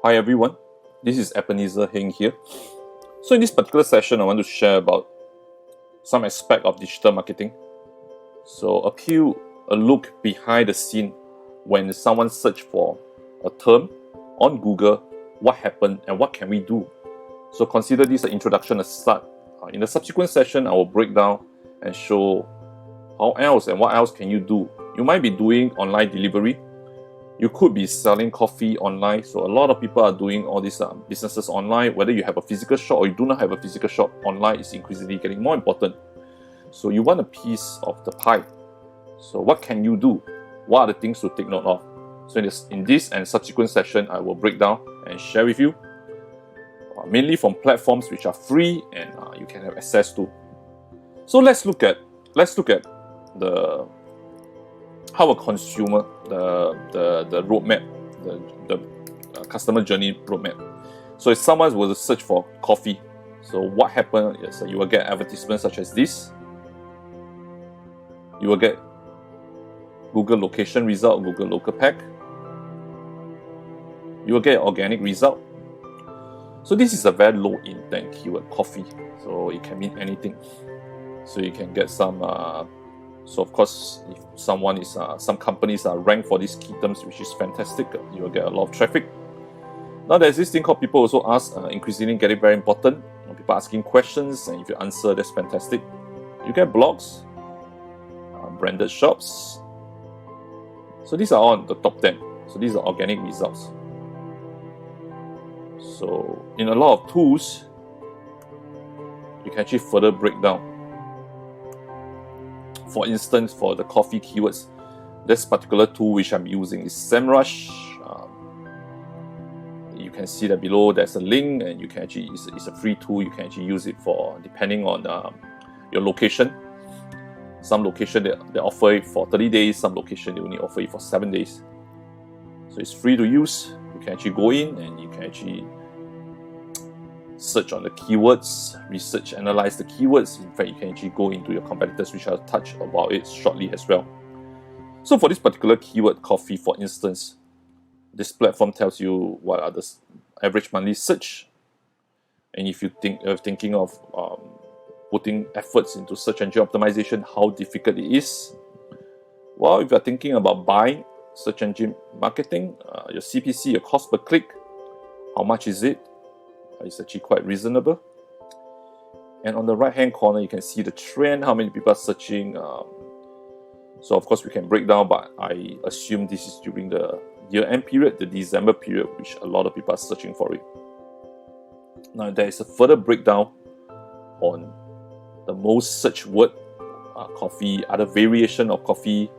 Hi everyone, this is Ebenezer Heng here. So in this particular session, I want to share about some aspect of digital marketing. So a look behind the scene when someone search for a term on Google, what happened and what can we do. So consider this an introduction, a start. In the subsequent session, I will break down and show how else and what else can you do. You might be doing online delivery. You could be selling coffee online. So a lot of people are doing all these businesses online. Whether you have a physical shop or you do not have a physical shop, online is increasingly getting more important. So you want a piece of the pie. So what can you do? What are the things to take note of? So in this and subsequent session, I will break down and share with you, mainly from platforms which are free and you can have access to. So let's look at the how a consumer, the roadmap, the customer journey roadmap. So if someone were to search for coffee, so what happened is you will get advertisements such as this. You will get Google location result, Google local pack. You will get organic result. So this is a very low intent keyword, coffee. So it can mean anything. So you can get some. So of course, if someone is, some companies are ranked for these key terms, which is fantastic. You will get a lot of traffic. Now there's this thing called people also ask, increasingly getting very important. People asking questions, and if you answer, that's fantastic. You get blogs, branded shops. So these are all the top 10. So these are organic results. So in a lot of tools, you can actually further break down. For instance, for the coffee keywords, this particular tool which I'm using is SEMrush. You can see that below there's a link, and you can actually, it's a free tool. You can actually use it for, depending on your location. Some location they offer it for 30 days, some location they only offer it for 7 days. So it's free to use. You can actually go in and you can actually search on the keywords, research, analyze the keywords. In fact, you can actually go into your competitors, which I'll touch about it shortly as well. So for this particular keyword, coffee, for instance, this platform tells you what are the average monthly search. And if you're thinking of putting efforts into search engine optimization, how difficult it is. Well, if you're thinking about buying search engine marketing, your CPC, your cost per click, how much is it? It's actually quite reasonable. And on the right hand corner, you can see the trend, how many people are searching. So of course we can break down, but I assume this is during the year-end period, the December period, which a lot of people are searching for it. Now there is a further breakdown on the most searched word, coffee, other variation of coffee.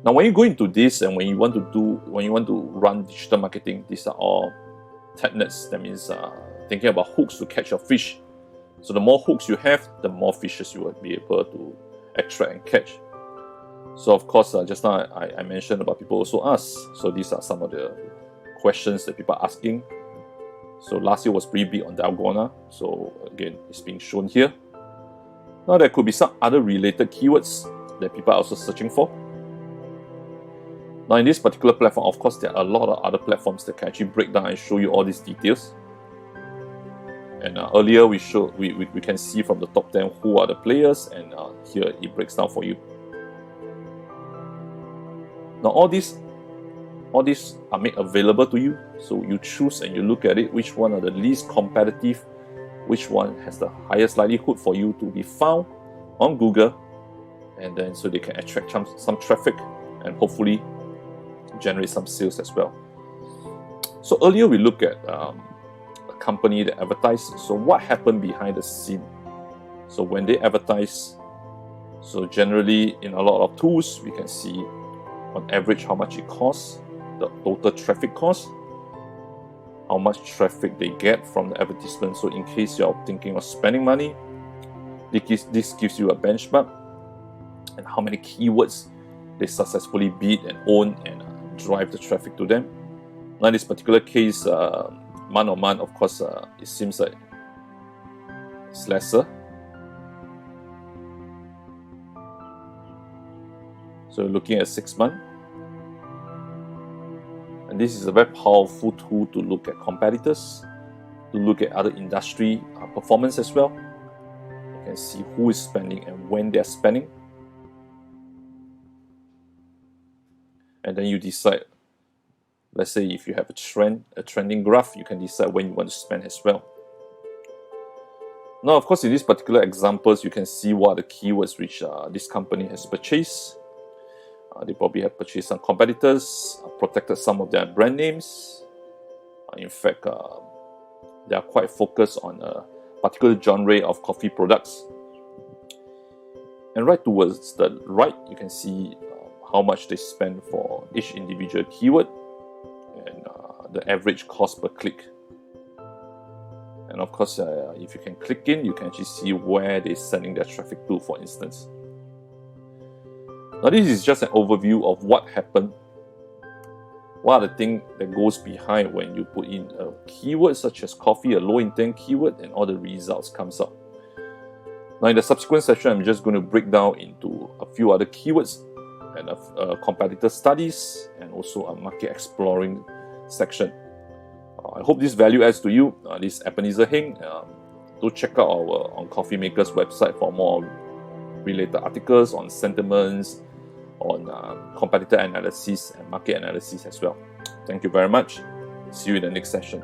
Now when you go into this and when you want to run digital marketing, these are all techniques. That means thinking about hooks to catch your fish. So the more hooks you have, the more fishes you will be able to extract and catch. So of course, just now I mentioned about people also ask. So these are some of the questions that people are asking. So last year was pretty big on Dalgona. So again, it's being shown here. Now there could be some other related keywords that people are also searching for. Now in this particular platform, of course, there are a lot of other platforms that can actually break down and show you all these details. And earlier we can see from the top 10 who are the players, and here it breaks down for you. Now all these are made available to you, so you choose and you look at it, which one are the least competitive, which one has the highest likelihood for you to be found on Google, and then so they can attract some traffic and hopefully generate some sales as well. So earlier we looked at a company that advertised. So what happened behind the scene? So when they advertise, so generally in a lot of tools we can see on average how much it costs, the total traffic cost, how much traffic they get from the advertisement. So in case you're thinking of spending money, this gives you a benchmark, and how many keywords they successfully beat and own and drive the traffic to them. Now in this particular case, month on month, of course, it seems like it's lesser. So looking at 6 months, And this is a very powerful tool to look at competitors, to look at other industry performance as well. You can see who is spending and when they're spending. And then you decide, let's say if you have a trending graph, you can decide when you want to spend as well. Now, of course, in these particular examples, you can see what are the keywords which this company has purchased. They probably have purchased some competitors, protected some of their brand names. In fact, they are quite focused on a particular genre of coffee products. And right towards the right, you can see how much they spend for each individual keyword and the average cost per click. And of course, if you can click in, you can actually see where they're sending their traffic to, for instance. Now, this is just an overview of what happened. What are the things that goes behind when you put in a keyword such as coffee, a low intent keyword, and all the results comes up. Now, in the subsequent session, I'm just going to break down into a few other keywords and a competitor studies and also a market exploring section. I hope this value adds to you. This is Ebenezer Heng. Do check out our On Coffee Maker's website for more related articles on sentiments, on competitor analysis and market analysis as well. Thank you very much. See you in the next session.